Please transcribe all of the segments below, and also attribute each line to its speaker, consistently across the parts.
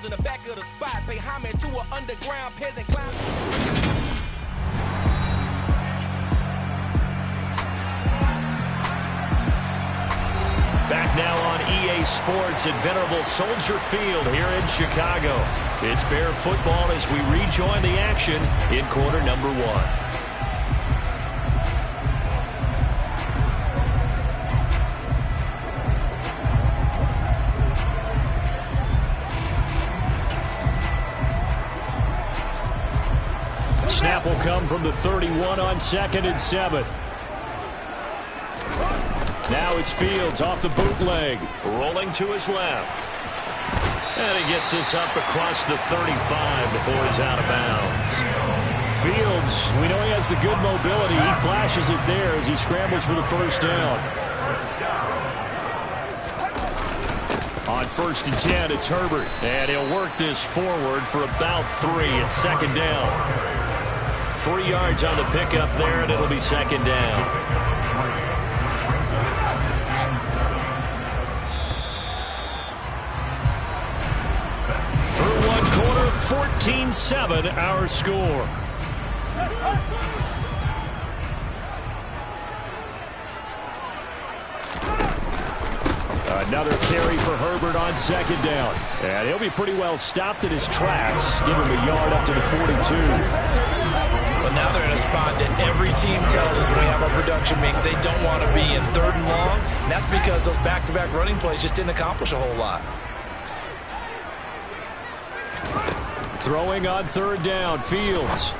Speaker 1: in the back of the spot. Pay homage to an underground peasant clown.
Speaker 2: Back now on EA Sports at Venerable Soldier Field here in Chicago. It's Bear football as we rejoin the action in quarter number 1. Snap will come from the 31 on 2nd and 7. Now it's Fields off the bootleg, rolling to his left. And he gets this up across the 35 before he's out of bounds. Fields, we know he has the good mobility. He flashes it there as he scrambles for the first down. On 1st and 10, it's Herbert. And he'll work this forward for about 3 at 2nd down. 3 yards on the pickup there, and it'll be 2nd down. Through 1 quarter, 14-7 our score. Another carry for Herbert on 2nd down. And he'll be pretty well stopped in his tracks. Give him a yard up to the 42.
Speaker 3: Well, now they're in a spot that every team tells us when we have our production meetings they don't want to be in 3rd and long. And that's because those back-to-back running plays just didn't accomplish a whole lot.
Speaker 2: Throwing on 3rd down, Fields.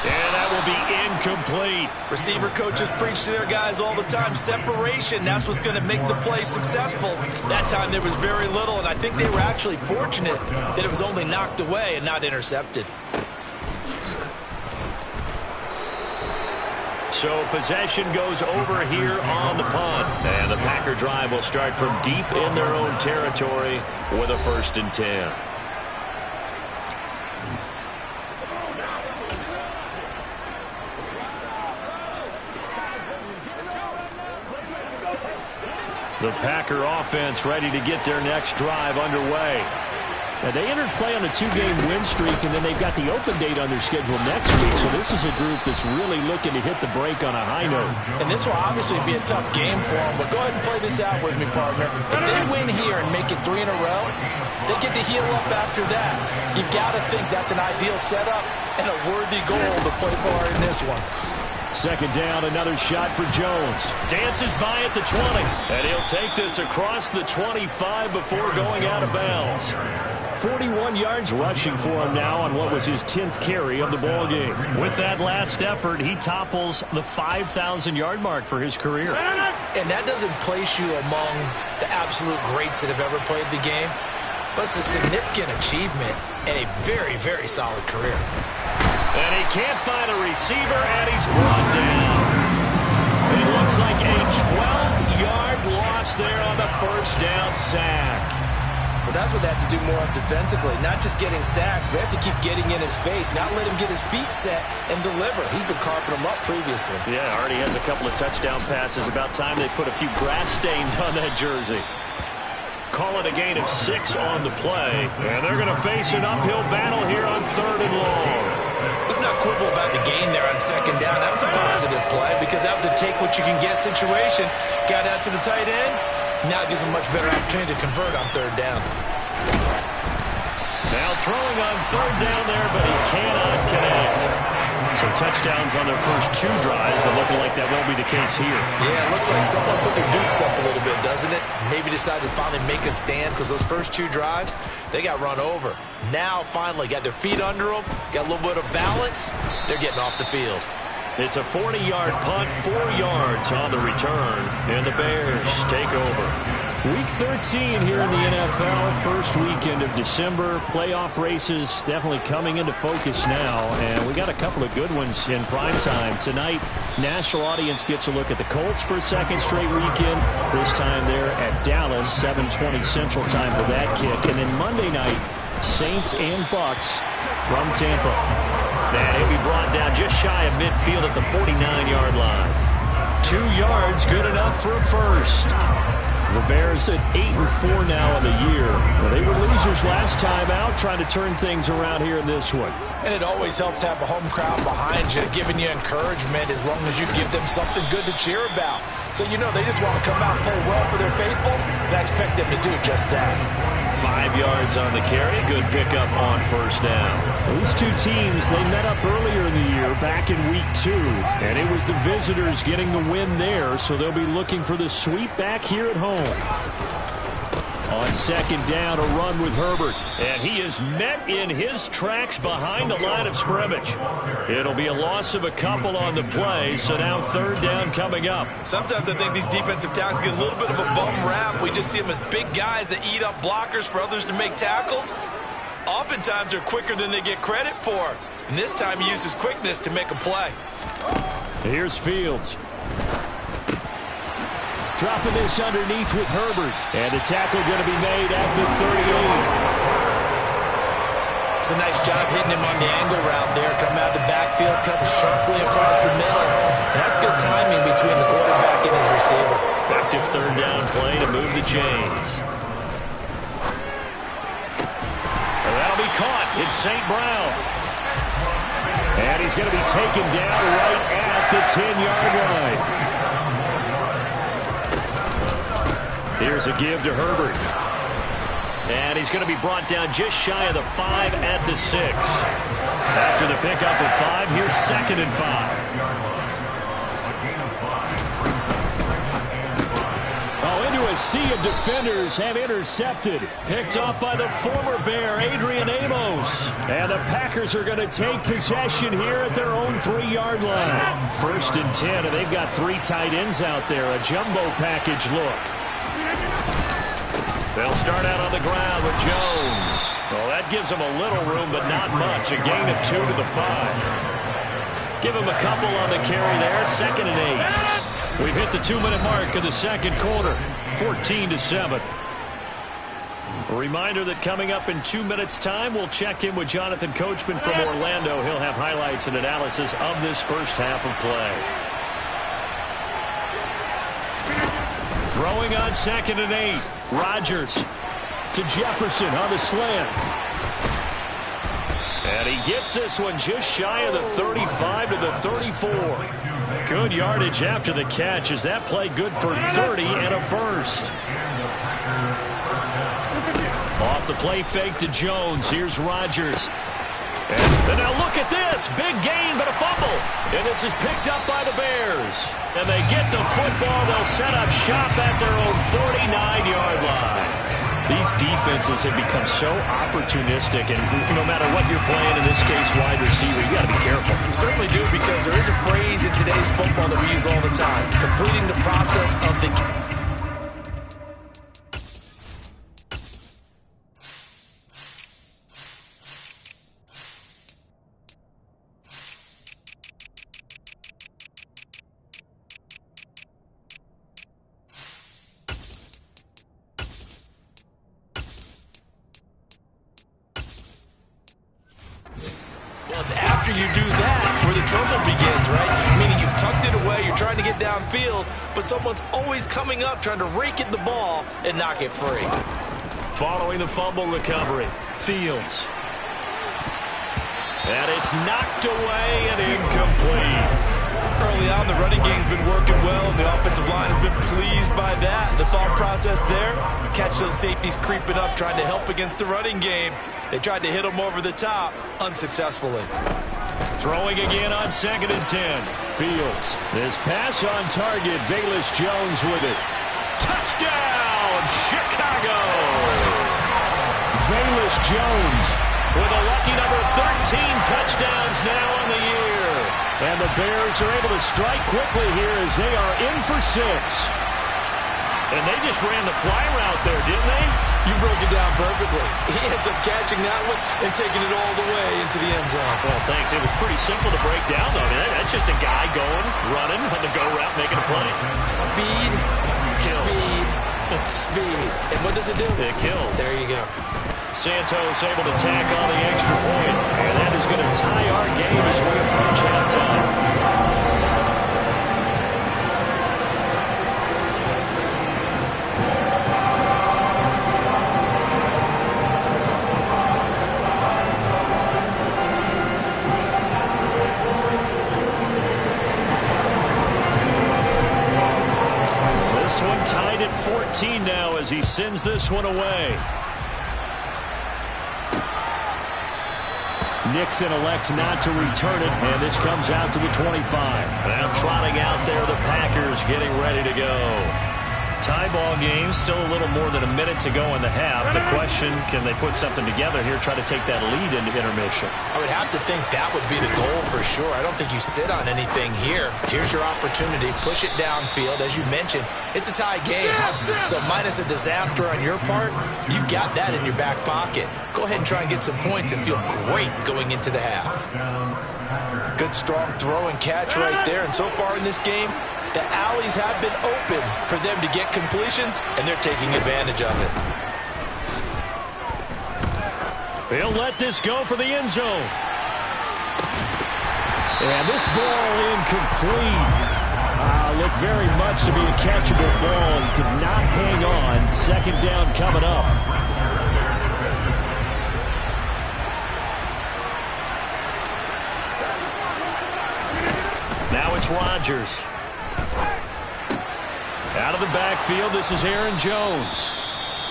Speaker 2: And that will be incomplete.
Speaker 3: Receiver coaches preach to their guys all the time. Separation, that's what's going to make the play successful. That time there was very little, and I think they were actually fortunate that it was only knocked away and not intercepted.
Speaker 2: So possession goes over here on the punt. And the Packer drive will start from deep in their own territory with a 1st and 10. The Packer offense ready to get their next drive underway. Now, they entered play on a 2-game win streak, and then they've got the open date on their schedule next week. So this is a group that's really looking to hit the break on a high note.
Speaker 3: And this will obviously be a tough game for them, but go ahead and play this out with me, partner. If they win here and make it 3 in a row, they get to heal up after that. You've got to think that's an ideal setup and a worthy goal to play for in this one.
Speaker 2: 2nd down, another shot for Jones. Dances by at the 20. And he'll take this across the 25 before going out of bounds. 41 yards rushing for him now on what was his 10th carry of the ballgame. With that last effort, he topples the 5,000-yard mark for his career.
Speaker 3: And that doesn't place you among the absolute greats that have ever played the game, but it's a significant achievement and a very, very solid career.
Speaker 2: And he can't find a receiver, and he's brought down. It looks like a 12-yard loss there on the 1st down sack.
Speaker 3: Well, that's what they have to do more of defensively, not just getting sacks, but have to keep getting in his face, not let him get his feet set and deliver. He's been carping them up previously.
Speaker 2: Yeah, already has a couple of touchdown passes. About time they put a few grass stains on that jersey. Call it a gain of 6 on the play, and they're going to face an uphill battle here on 3rd and long.
Speaker 3: Let's not quibble about the gain there on 2nd down. That was a positive play because that was a take-what-you-can-get situation. Got out to the tight end. Now it gives them a much better opportunity to convert on 3rd down.
Speaker 2: Now throwing on 3rd down there, but he cannot connect. So touchdowns on their first 2 drives, but looking like that won't be the case here.
Speaker 3: Yeah, it looks like someone put their dukes up a little bit, doesn't it? Maybe decided to finally make a stand because those first 2 drives, they got run over. Now finally got their feet under them, got a little bit of balance. They're getting off the field.
Speaker 2: It's a 40-yard punt, 4 yards on the return, and the Bears take over. Week 13 here in the NFL, first weekend of December. Playoff races definitely coming into focus now, and we got a couple of good ones in prime time. Tonight, national audience gets a look at the Colts for a 2nd straight weekend. This time they're at Dallas, 7:20 Central Time for that kick. And then Monday night, Saints and Bucks from Tampa. And he'll be brought down just shy of midfield at the 49-yard line. 2 yards, good enough for a first. The Bears at 8-4 now in the year. Well, they were Pacers last time out, trying to turn things around here in this one.
Speaker 3: And it always helps to have a home crowd behind you, giving you encouragement as long as you give them something good to cheer about. So you know they just want to come out and play well for their faithful, and I expect them to do just that.
Speaker 2: 5 yards on the carry. Good pickup on first down. These two teams, they met up earlier in the year, back in week 2. And it was the visitors getting the win there, so they'll be looking for the sweep back here at home. On second down, a run with Herbert. And he is met in his tracks behind the line of scrimmage. It'll be a loss of a couple on the play, so now third down coming up.
Speaker 4: Sometimes I think these defensive tackles get a little bit of a bum rap. We just see them as big guys that eat up blockers for others to make tackles. Oftentimes they're quicker than they get credit for. And this time he uses quickness to make a play.
Speaker 2: Here's Fields. Dropping this underneath with Herbert. And the tackle going to be made at the 38.
Speaker 3: It's a nice job hitting him on the angle route there. Coming out of the backfield, cutting sharply across the middle. And that's good timing between the quarterback and his receiver.
Speaker 2: Effective third down play to move the chains. And that'll be caught. It's St. Brown. And he's going to be taken down right at the 10-yard line. Here's a give to Herbert. And he's going to be brought down just shy of the 5 at the 6. After the pickup of 5, here's 2nd and 5. Oh, into a sea of defenders and intercepted. Picked off by the former Bear, Adrian Amos. And the Packers are going to take possession here at their own 3-yard line. 1st and 10, and they've got 3 tight ends out there. A jumbo package look. They'll start out on the ground with Jones. Well, that gives them a little room, but not much. A gain of 2 to the 5. Give them a couple on the carry there. 2nd and 8. We've hit the 2-minute mark of the second quarter. 14-7. A reminder that coming up in 2 minutes' time, we'll check in with Jonathan Coachman from Orlando. He'll have highlights and analysis of this first half of play. Throwing on 2nd and 8. Rodgers to Jefferson on the slant. And he gets this one just shy of the 35 to the 34. Good yardage after the catch. Is that play good for 30 and a first? Off the play fake to Jones. Here's Rodgers. And now look at this. Big gain, but a fumble. And this is picked up by the Bears. And they get the football. They'll set up shop at their own 49-yard line. These defenses have become so opportunistic, and no matter what you're playing, in this case, wide receiver, you got to be careful.
Speaker 4: You certainly do, because there is a phrase in today's football that we use all the time. Completing the process of the... It's after you do that where the trouble begins, right? Meaning you've tucked it away, you're trying to get downfield, but someone's always coming up trying to rake at the ball and knock it free.
Speaker 2: Following the fumble recovery, Fields. And it's knocked away and incomplete.
Speaker 4: Early on, the running game's been working well, and the offensive line has been pleased by that. The thought process there, catch those safeties creeping up, trying to help against the running game. They tried to hit them over the top, unsuccessfully.
Speaker 2: Throwing again on 2nd and 10. Fields. This pass on target. Velus Jones with it. Touchdown, Chicago! Velus Jones with a lucky number 13 touchdowns now on the year. And the Bears are able to strike quickly here as they are in for 6. And they just ran the fly route there, didn't they?
Speaker 4: You broke it down perfectly. He ends up catching that one and taking it all the way into the end zone.
Speaker 2: Well, thanks. It was pretty simple to break down, though. I mean, that's just a guy going, running on the go route, making a play.
Speaker 4: Speed, kills. Speed. And what does it do?
Speaker 2: It kills.
Speaker 4: There you go.
Speaker 2: Santos able to tack on the extra point. And that is going to tie our game as we approach halftime. sends this one away. Nixon elects not to return it, and this comes out to the 25. Now trotting out there, the Packers getting ready to go. Tie ball game, still a little more than a minute to go in the half. The question, can they put something together here, try to take that lead into intermission?
Speaker 3: I would have to think that would be the goal for sure. I don't think you sit on anything here. Here's your opportunity. Push it downfield. As you mentioned, it's a tie game. So minus a disaster on your part, you've got that in your back pocket. Go ahead and try and get some points and feel great going into the half. Good strong throw and catch right there. And so far in this game, the alleys have been open for them to get completions, and they're taking advantage of it.
Speaker 2: He'll let this go for the end zone. And this ball incomplete. Looked very much to be a catchable ball and could not hang on. Second down coming up. Now it's Rodgers. Out of the backfield, this is Aaron Jones.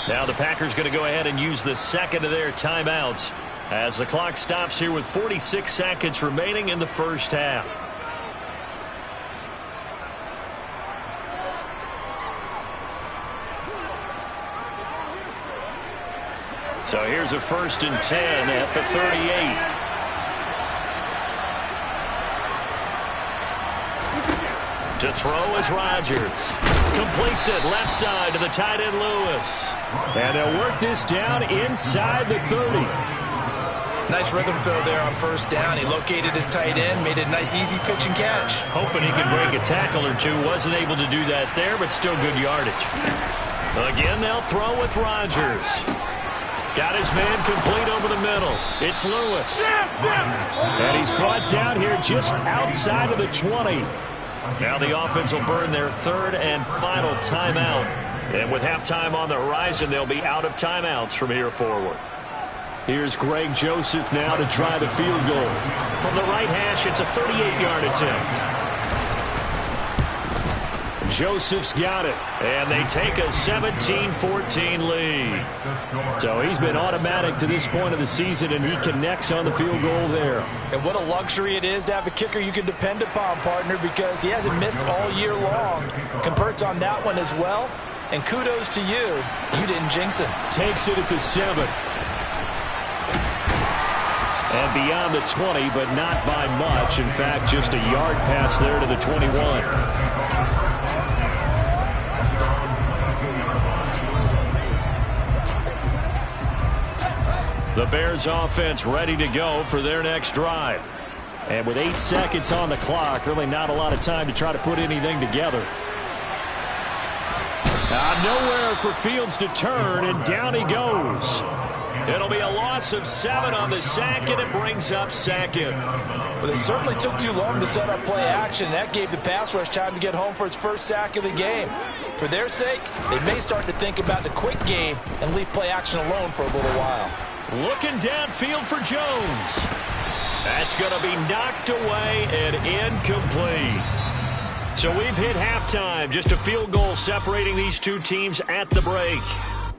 Speaker 2: Now the Packers going to go ahead and use the second of their timeouts as the clock stops here with 46 seconds remaining in the first half. So here's a 1st and 10 at the 38. To throw is Rodgers. Completes it left side to the tight end Lewis. And they'll work this down inside the 30.
Speaker 3: Nice rhythm throw there on 1st down. He located his tight end, made a nice easy pitch and catch.
Speaker 2: Hoping he could break a tackle or two. Wasn't able to do that there, but still good yardage. Again, they'll throw with Rodgers. Got his man complete over the middle. It's Lewis. And he's brought down here just outside of the 20. Now the offense will burn their 3rd and final timeout. And with halftime on the horizon, they'll be out of timeouts from here forward. Here's Greg Joseph now to try the field goal. From the right hash, it's a 38-yard attempt. Joseph's got it, and they take a 17-14 lead. So he's been automatic to this point of the season, and he connects on the field goal there.
Speaker 3: And what a luxury it is to have a kicker you can depend upon, partner, because he hasn't missed all year long. Converts on that one as well, and kudos to you. You didn't jinx him.
Speaker 2: Takes it at the 7. And beyond the 20, but not by much. In fact, just a yard pass there to the 21. The Bears offense ready to go for their next drive. And with 8 seconds on the clock, really not a lot of time to try to put anything together. Nowhere for Fields to turn, and down he goes. It'll be a loss of 7 on the sack, and it brings up 2nd.
Speaker 3: Well, they certainly took too long to set up play action. That gave the pass rush time to get home for its first sack of the game. For their sake, they may start to think about the quick game and leave play action alone for a little while.
Speaker 2: Looking downfield for Jones. That's going to be knocked away and incomplete. So we've hit halftime. Just a field goal separating these two teams at the break.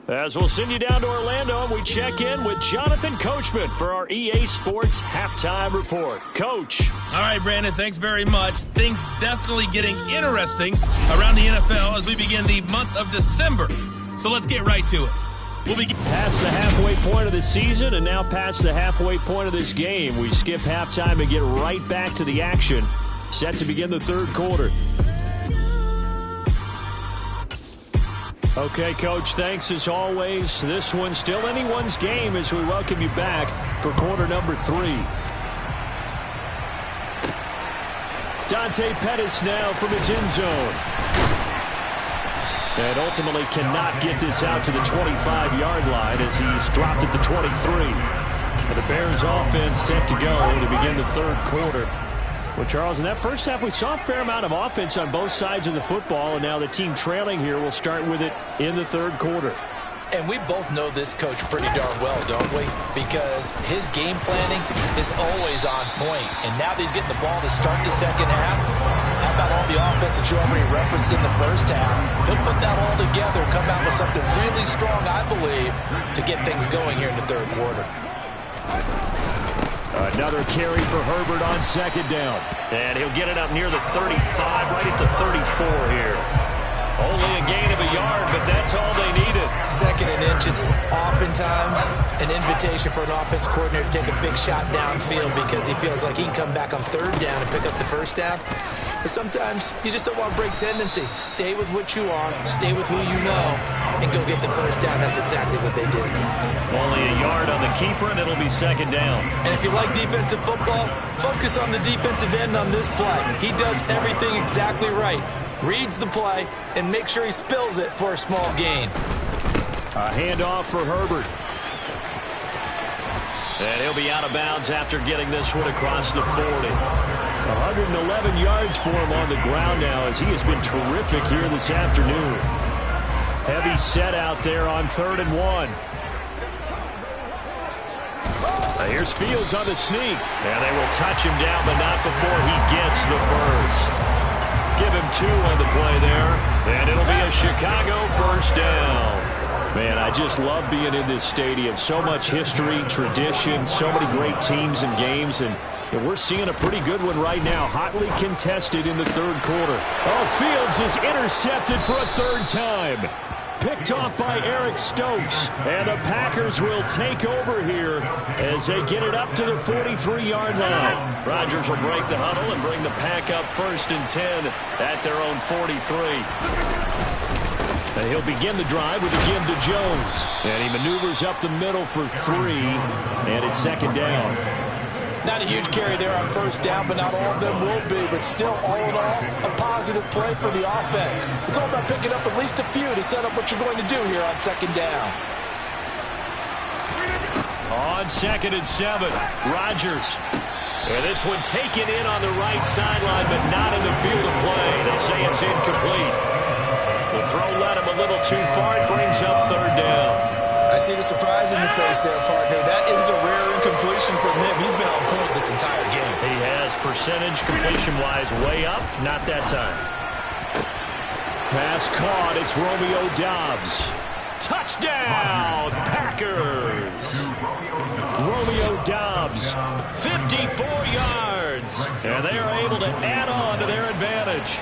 Speaker 2: As we'll send you down to Orlando, and we check in with Jonathan Coachman for our EA Sports Halftime Report. Coach.
Speaker 5: All right, Brandon, thanks very much. Things definitely getting interesting around the NFL as we begin the month of December. So let's get right to it. We'll begin
Speaker 2: past the halfway point of the season and now past the halfway point of this game. We skip halftime and get right back to the action. Set to begin the 3rd quarter. Okay, Coach, thanks as always. This one's still anyone's game as we welcome you back for quarter number 3. Dante Pettis now from his end zone. And ultimately cannot get this out to the 25-yard line as he's dropped at the 23. And the Bears offense set to go to begin the 3rd quarter. Well, Charles, in that first half, we saw a fair amount of offense on both sides of the football, and now the team trailing here will start with it in the 3rd quarter.
Speaker 3: And we both know this coach pretty darn well, don't we? Because his game planning is always on point. And now that he's getting the ball to start the second half, how about all the offense that you already referenced in the first half? He'll put that all together, come out with something really strong, I believe, to get things going here in the third quarter.
Speaker 2: Another carry for Herbert on second down. And he'll get it up near the 35, right at the 34 here. Only a gain of a yard, but that's all they needed.
Speaker 3: Second and inches is oftentimes an invitation for an offense coordinator to take a big shot downfield because he feels like he can come back on third down and pick up the first down. But sometimes you just don't want to break tendency. Stay with what you are, stay with who you know, and go get the first down. That's exactly what they did.
Speaker 2: Only a yard on the keeper, and it'll be second down.
Speaker 3: And if you like defensive football, focus on the defensive end on this play. He does everything exactly right. Reads the play and make sure he spills it for a small gain.
Speaker 2: A handoff for Herbert. And he'll be out of bounds after getting this one across the 40. 111 yards for him on the ground now as he has been terrific here this afternoon. Heavy set out there on 3rd and 1. Here's Fields on the sneak. And they will touch him down, but not before he gets the first. Give him 2 on the play there, and it'll be a Chicago first down. Man, I just love being in this stadium. So much history, tradition, so many great teams and games, and we're seeing a pretty good one right now, hotly contested in the third quarter. Oh, Fields is intercepted for a 3rd time. Picked off by Eric Stokes, and the Packers will take over here as they get it up to the 43-yard line. Rodgers will break the huddle and bring the Pack up 1st and 10 at their own 43. And he'll begin the drive with a give to Jones, and he maneuvers up the middle for 3, and it's second down.
Speaker 3: Not a huge carry there on first down, but not all of them will be. But still, all in all, a positive play for the offense. It's all about picking up at least a few to set up what you're going to do here on second down.
Speaker 2: On 2nd and 7, Rodgers. And this one taken in on the right sideline, but not in the field of play. They say it's incomplete. The throw led him a little too far. It brings up 3rd down.
Speaker 3: I see the surprise in your face there, partner. That is a rare incompletion from him. He's been on point this entire game.
Speaker 2: He has percentage completion-wise way up. Not that time. Pass caught. It's Romeo Doubs. Touchdown, Packers. Romeo Doubs, 54 yards. And they are able to add on to their advantage.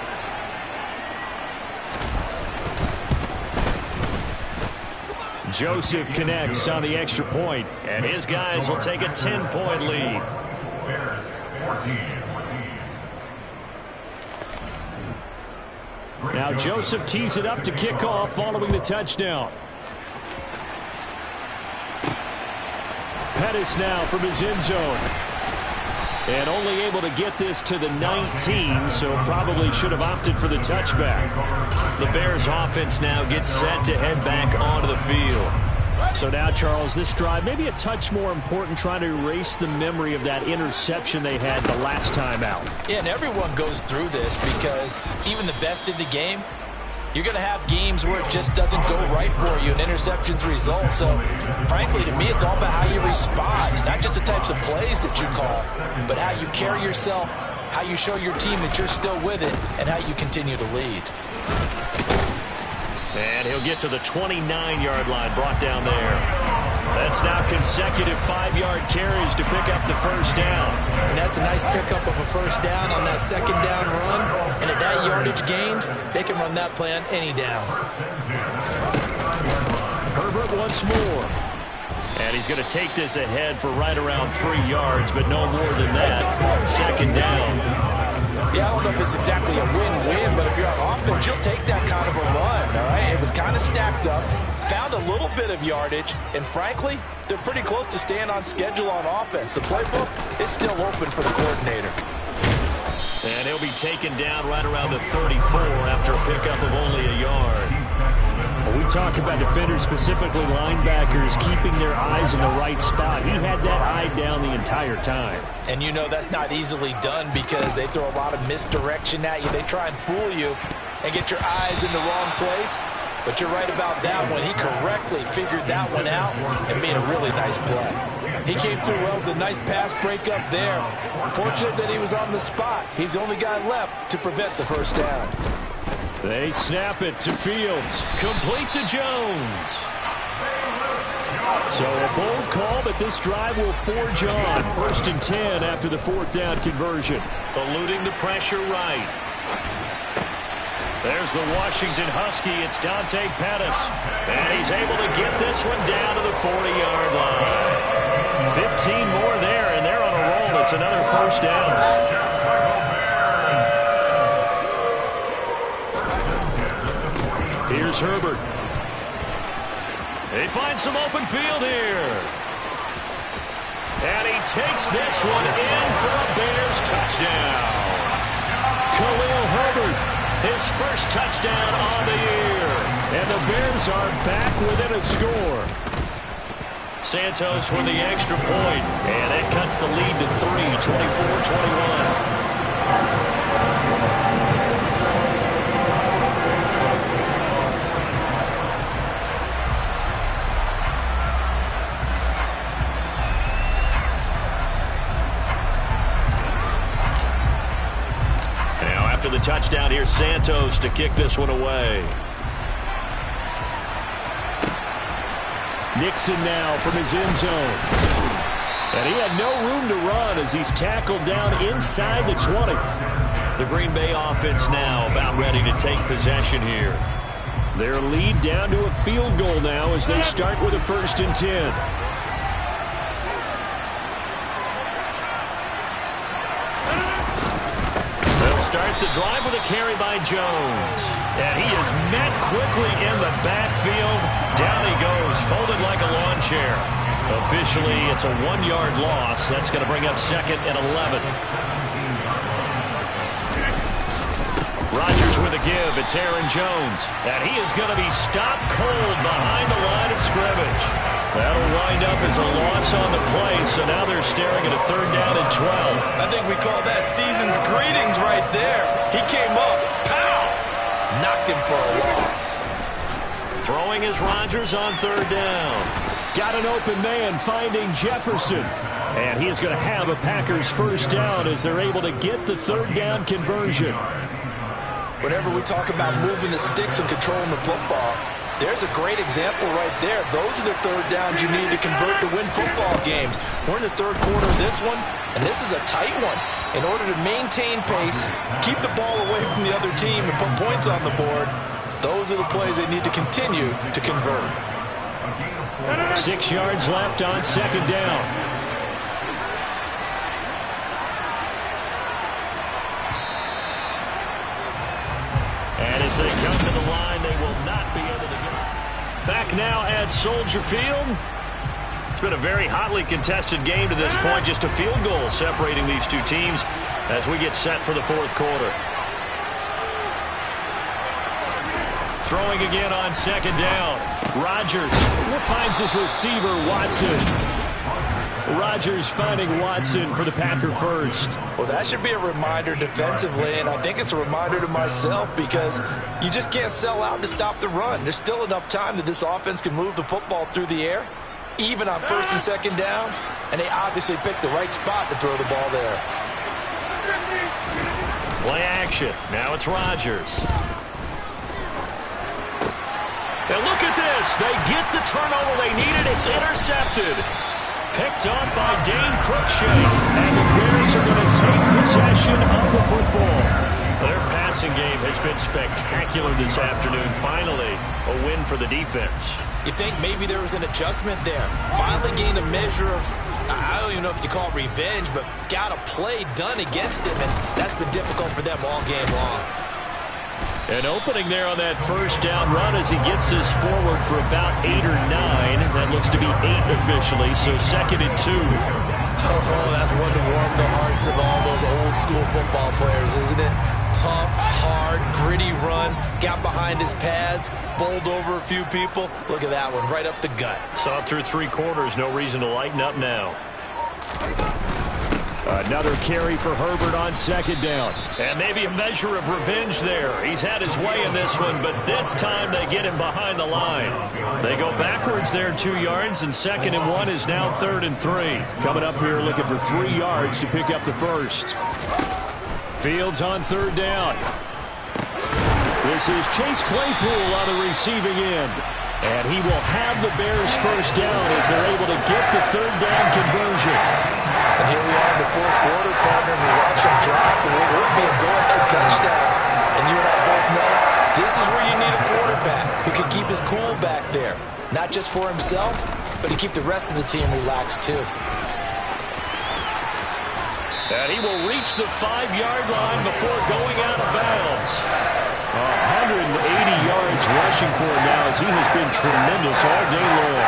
Speaker 2: Joseph connects on the extra point, and his guys will take a 10-point lead. Now Joseph tees it up to kick off following the touchdown. Pettis now from his end zone. And only able to get this to the 19, so probably should have opted for the touchback. The Bears offense now gets set to head back onto the field. So now, Charles, this drive maybe a touch more important, trying to erase the memory of that interception they had the last time out.
Speaker 3: Yeah, and everyone goes through this because even the best in the game, you're going to have games where it just doesn't go right for you and interceptions result. So, frankly, to me, it's all about how you respond. Not just the types of plays that you call, but how you carry yourself, how you show your team that you're still with it, and how you continue to lead.
Speaker 2: And he'll get to the 29-yard line, brought down there. That's now consecutive 5-yard carries to pick up the first down.
Speaker 3: And that's a nice pickup of a first down on that second down run. And at that yardage gained, they can run that play on any down.
Speaker 2: Herbert once more. And he's going to take this ahead for right around 3 yards, but no more than that. Second down.
Speaker 3: Yeah, I don't know if it's exactly a win-win, but if you're on offense, you'll take that kind of a run, all right? It was kind of stacked up, found a little bit of yardage, and frankly, they're pretty close to staying on schedule on offense. The playbook is still open for the coordinator.
Speaker 2: And he'll be taken down right around the 34 after a pickup of only a yard. Well, we talk about defenders, specifically linebackers, keeping their eyes in the right spot. He had that eye down the entire time.
Speaker 3: And you know that's not easily done because they throw a lot of misdirection at you. They try and fool you and get your eyes in the wrong place. But you're right about that one. He correctly figured that one out and made a really nice play.
Speaker 4: He came through well with a nice pass breakup there. Fortunate that he was on the spot. He's the only guy left to prevent the first down.
Speaker 2: They snap it to Fields. Complete to Jones. So a bold call, but this drive will forge on. 1st and 10 after the 4th down conversion. Eluding the pressure right. There's the Washington Husky. It's Dante Pettis. And he's able to get this one down to the 40-yard line. 15 more there, and they're on a roll. It's another first down. Here's Herbert. They find some open field here. And he takes this one in for a Bears touchdown. Khalil Herbert, his first touchdown on the year. And the Bears are back within a score. Santos with the extra point. And that cuts the lead to 3, 24-21. The touchdown here, Santos to kick this one away. Nixon now from his end zone. And he had no room to run as he's tackled down inside the 20. The Green Bay offense now about ready to take possession here. Their lead down to a field goal now as they start with a 1st and 10. Start the drive with a carry by Jones. And he is met quickly in the backfield. Down he goes, folded like a lawn chair. Officially, it's a 1-yard loss. That's going to bring up 2nd and 11. Rodgers with a give. It's Aaron Jones. And he is going to be stopped cold behind the line of scrimmage. That'll wind up as a loss on the play, so now they're staring at a 3rd down and 12.
Speaker 4: I think we call that season's greetings right there. He came up, pow! Knocked him for a loss.
Speaker 2: Throwing is Rodgers on 3rd down. Got an open man finding Jefferson. And he is going to have a Packers 1st down as they're able to get the 3rd down conversion.
Speaker 3: Whenever we talk about moving the sticks and controlling the football, there's a great example right there. Those are the 3rd downs you need to convert to win football games. We're in the 3rd quarter of this one, and this is a tight one. In order to maintain pace, keep the ball away from the other team, and put points on the board, those are the plays they need to continue to convert.
Speaker 2: 6 yards left on 2nd down. And as they come to the line, they will not be able to get it. Back now at Soldier Field. It's been a very hotly contested game to this point. Just a field goal separating these two teams as we get set for the 4th quarter. Throwing again on 2nd down. Rodgers finds his receiver, Watson. Rodgers finding Watson for the Packer 1st.
Speaker 3: Well, that should be a reminder defensively, and I think it's a reminder to myself because you just can't sell out to stop the run. There's still enough time that this offense can move the football through the air, even on 1st and 2nd downs, and they obviously picked the right spot to throw the ball there.
Speaker 2: Play action. Now it's Rodgers. And look at this. They get the turnover they needed. It's intercepted. Picked up by Dane Cruikshank. And the Bears are going to take possession of the football. Their passing game has been spectacular this afternoon. Finally, a win for the defense.
Speaker 3: You think maybe there was an adjustment there. Finally gained a measure of, I don't even know if you call it revenge, but got a play done against him, and that's been difficult for them all game long.
Speaker 2: An opening there on that 1st down run as he gets this forward for about 8 or 9. That looks to be 8 officially, so 2nd and 2.
Speaker 3: Oh, that's one to warm the hearts of all those old school football players, isn't it? Tough, hard, gritty run, got behind his pads, bowled over a few people. Look at that one, right up the gut.
Speaker 2: Saw it through 3 quarters, no reason to lighten up now. Another carry for Herbert on second down. And maybe a measure of revenge there. He's had his way in this one, but this time they get him behind the line. They go backwards there 2 yards, and 2nd and 1 is now 3rd and 3. Coming up here looking for 3 yards to pick up the first. Fields on 3rd down. This is Chase Claypool on the receiving end. And he will have the Bears first down as they're able to get the 3rd down conversion.
Speaker 3: And here we are in the 4th quarter, partner, and we watch them drive for what would be a go-ahead touchdown. And you and I both know this is where you need a quarterback who can keep his cool back there. Not just for himself, but to keep the rest of the team relaxed too.
Speaker 2: And he will reach the 5-yard line before going out of bounds. 180 yards rushing for him now as he has been tremendous all day long.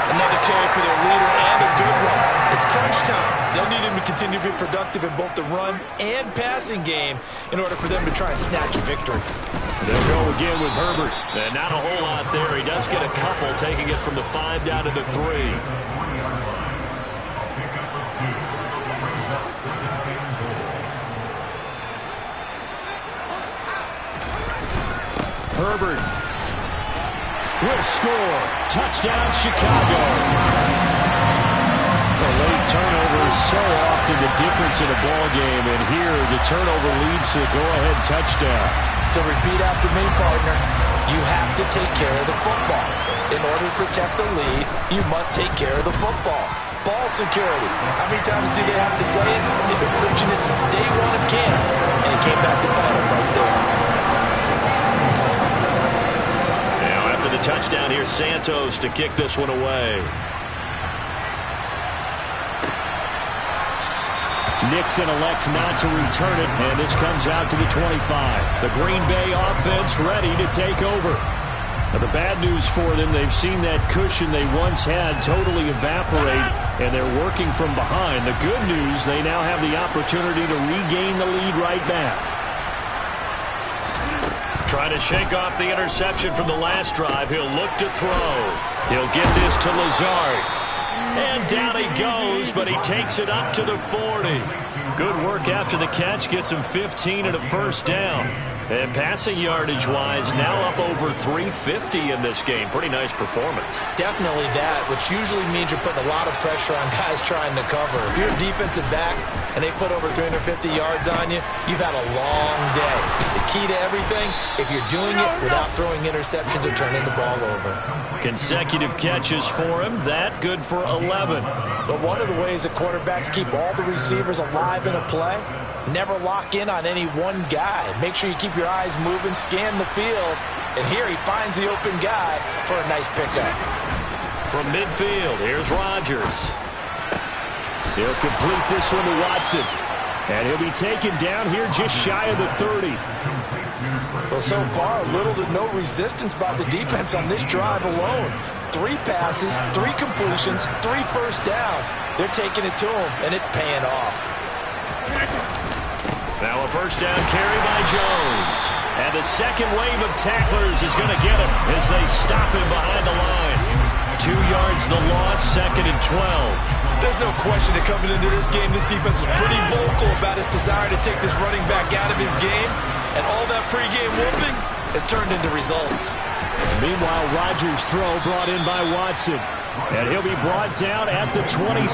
Speaker 4: Another carry for their leader and a good one. It's crunch time. They'll need him to continue to be productive in both the run and passing game in order for them to try and snatch a victory.
Speaker 2: They'll go again with Herbert. And not a whole lot there. He does get a couple, taking it from the 5 down to the 3. Herbert will score. Touchdown, Chicago. The late turnover is so often the difference in a ball game, and here the turnover leads to the go-ahead touchdown.
Speaker 3: So repeat after me, partner. You have to take care of the football. In order to protect the lead, you must take care of the football. Ball security. How many times do they have to say it? They've been preaching it since day one of camp, and it came back to bite them right there.
Speaker 2: The touchdown here, Santos to kick this one away. Nixon elects not to return it, and this comes out to the 25. The Green Bay offense ready to take over. Now, the bad news for them, they've seen that cushion they once had totally evaporate, and they're working from behind. The good news, they now have the opportunity to regain the lead right back. Trying to shake off the interception from the last drive. He'll look to throw. He'll get this to Lazard. And down he goes, but he takes it up to the 40. Good work after the catch. Gets him 15 and a first down. And passing yardage-wise, now up over 350 in this game. Pretty nice performance.
Speaker 3: Definitely that, which usually means you're putting a lot of pressure on guys trying to cover. If you're a defensive back and they put over 350 yards on you, you've had a long day. The key to everything, if you're doing it without throwing interceptions or turning the ball over.
Speaker 2: Consecutive catches for him. That good for 11.
Speaker 3: But one of the ways that quarterbacks keep all the receivers alive in a play, never lock in on any one guy. Make sure you keep your eyes moving, scan the field, and here he finds the open guy for a nice pickup.
Speaker 2: From midfield, here's Rodgers. He'll complete this one to Watson. And he'll be taken down here just shy of the 30.
Speaker 3: Well, so far, little to no resistance by the defense on this drive alone. 3 passes, 3 completions, 3 first downs. They're taking it to him, and it's paying off.
Speaker 2: Now a first down carry by Jones. And the second wave of tacklers is going to get him as they stop him behind the line. 2 yards the loss, 2nd and 12.
Speaker 4: There's no question that coming into this game, this defense was pretty vocal about its desire to take this running back out of his game. And all that pregame whooping has turned into results.
Speaker 2: Meanwhile, Rodgers' throw brought in by Watson. And he'll be brought down at the 27.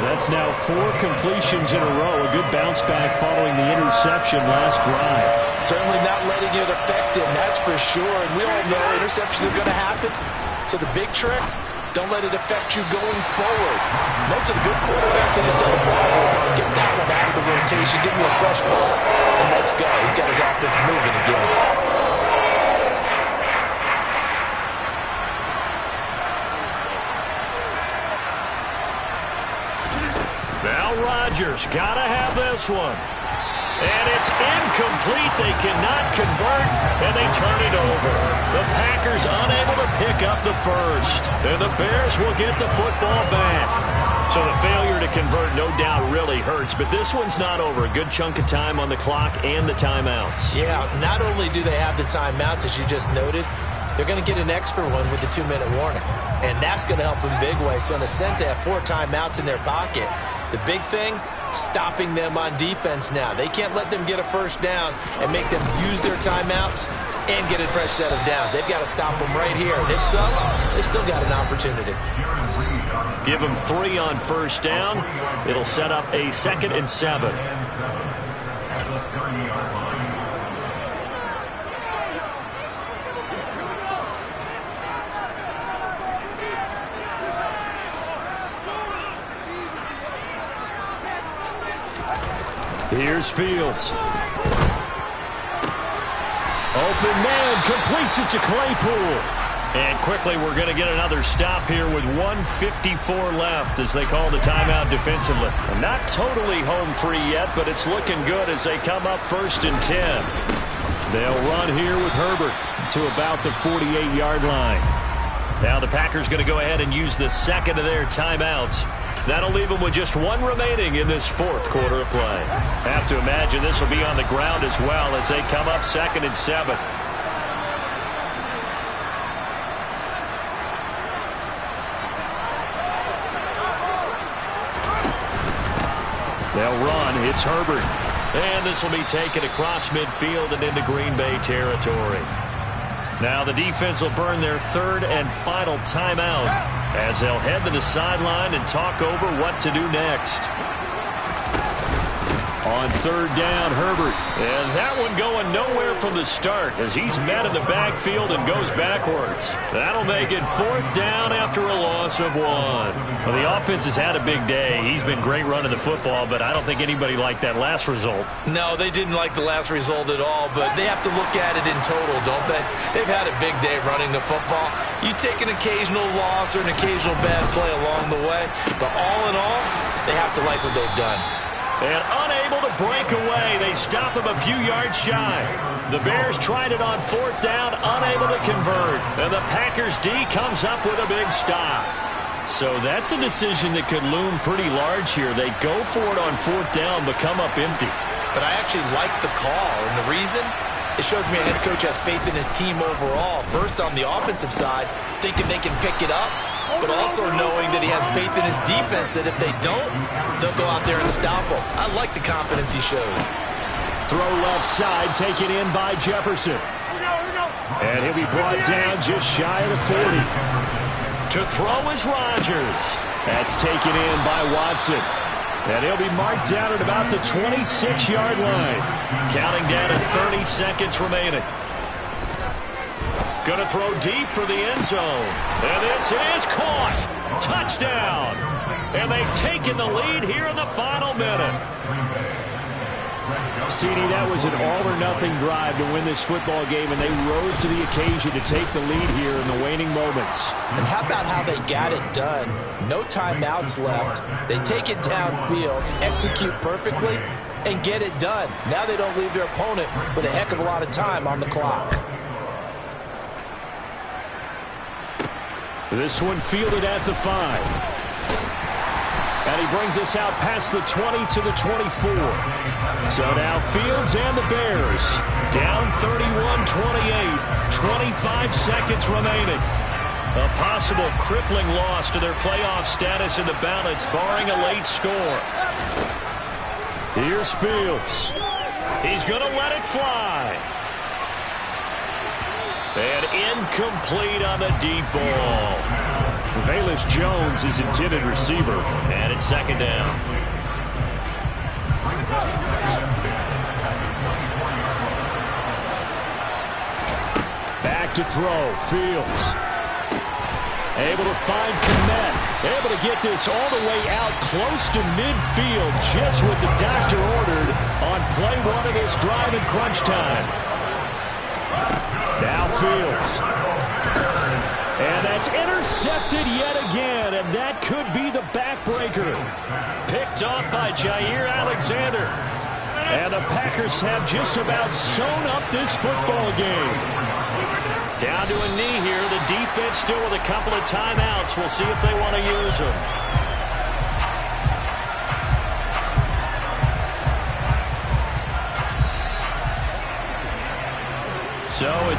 Speaker 2: That's now 4 completions in a row. A good bounce back following the interception last drive.
Speaker 3: Certainly not letting it affect him, that's for sure. And we all know interceptions are going to happen. So the big trick, don't let it affect you going forward. Most of the good quarterbacks, they just tell the ball, get that one out of the rotation, give me a fresh ball, and let's go. He's got his offense moving again.
Speaker 2: Now Rodgers gotta have this one. And it's incomplete. They cannot convert, and they turn it over. The Packers unable to pick up the first. And the Bears will get the football back. So the failure to convert no doubt really hurts, but this one's not over. A good chunk of time on the clock and the timeouts.
Speaker 3: Yeah, not only do they have the timeouts, as you just noted, they're going to get an extra one with the 2-minute warning. And that's going to help in big way. So in a sense, they have 4 timeouts in their pocket. The big thing, stopping them on defense now. They can't let them get a first down and make them use their timeouts and get a fresh set of downs. They've got to stop them right here. And if so, they still got an opportunity.
Speaker 2: Give them 3 on first down. It'll set up a 2nd and 7. Here's Fields. Open man, completes it to Claypool. And quickly we're going to get another stop here with 1:54 left as they call the timeout defensively. Not totally home free yet, but it's looking good as they come up 1st and 10. They'll run here with Herbert to about the 48-yard line. Now the Packers going to go ahead and use the 2nd of their timeouts. That'll leave them with just 1 remaining in this 4th quarter of play. Have to imagine this will be on the ground as well as they come up 2nd and 7. They'll run. It's Herbert. And this will be taken across midfield and into Green Bay territory. Now the defense will burn their 3rd and final timeout as they'll head to the sideline and talk over what to do next. On 3rd down, Herbert. And that one going nowhere from the start as he's met in the backfield and goes backwards. That'll make it 4th down after a loss of 1. Well, the offense has had a big day. He's been great running the football, but I don't think anybody liked that last result.
Speaker 4: No, they didn't like the last result at all, but they have to look at it in total, don't they? They've had a big day running the football. You take an occasional loss or an occasional bad play along the way, but all in all, they have to like what they've done.
Speaker 2: And unable to break away. They stop him a few yards shy. The Bears tried it on 4th down, unable to convert. And the Packers D comes up with a big stop. So that's a decision that could loom pretty large here. They go for it on 4th down, but come up empty.
Speaker 3: But I actually like the call. And the reason? It shows me a head coach has faith in his team overall. First on the offensive side, thinking they can pick it up, but also knowing that he has faith in his defense that if they don't, they'll go out there and stop them. I like the confidence he showed.
Speaker 2: Throw left side, taken in by Jefferson. And he'll be brought down just shy of the 40. To throw is Rodgers. That's taken in by Watson. And he'll be marked down at about the 26-yard line. Counting down at 30 seconds remaining. Going to throw deep for the end zone. And this is caught. Touchdown. And they've taken the lead here in the final minute. CD, that was an all-or-nothing drive to win this football game, and they rose to the occasion to take the lead here in the waning moments.
Speaker 3: And how about how they got it done? No timeouts left. They take it downfield, execute perfectly, and get it done. Now they don't leave their opponent with a heck of a lot of time on the clock.
Speaker 2: This one fielded at the 5. And he brings us out past the 20 to the 24. So now Fields and the Bears down 31-28. 25 seconds remaining. A possible crippling loss to their playoff status in the balance, barring a late score. Here's Fields. He's going to let it fly. And incomplete on the deep ball. Velus Jones is intended receiver. And it's 2nd down. Back to throw. Fields. Able to find Kmet. Able to get this all the way out close to midfield. Just what the doctor ordered on play 1 of this drive in crunch time. Now Fields. And that's intercepted yet again, and that could be the backbreaker. Picked off by Jair Alexander. And the Packers have just about sewn up this football game. Down to a knee here. The defense still with a couple of timeouts. We'll see if they want to use them. So it's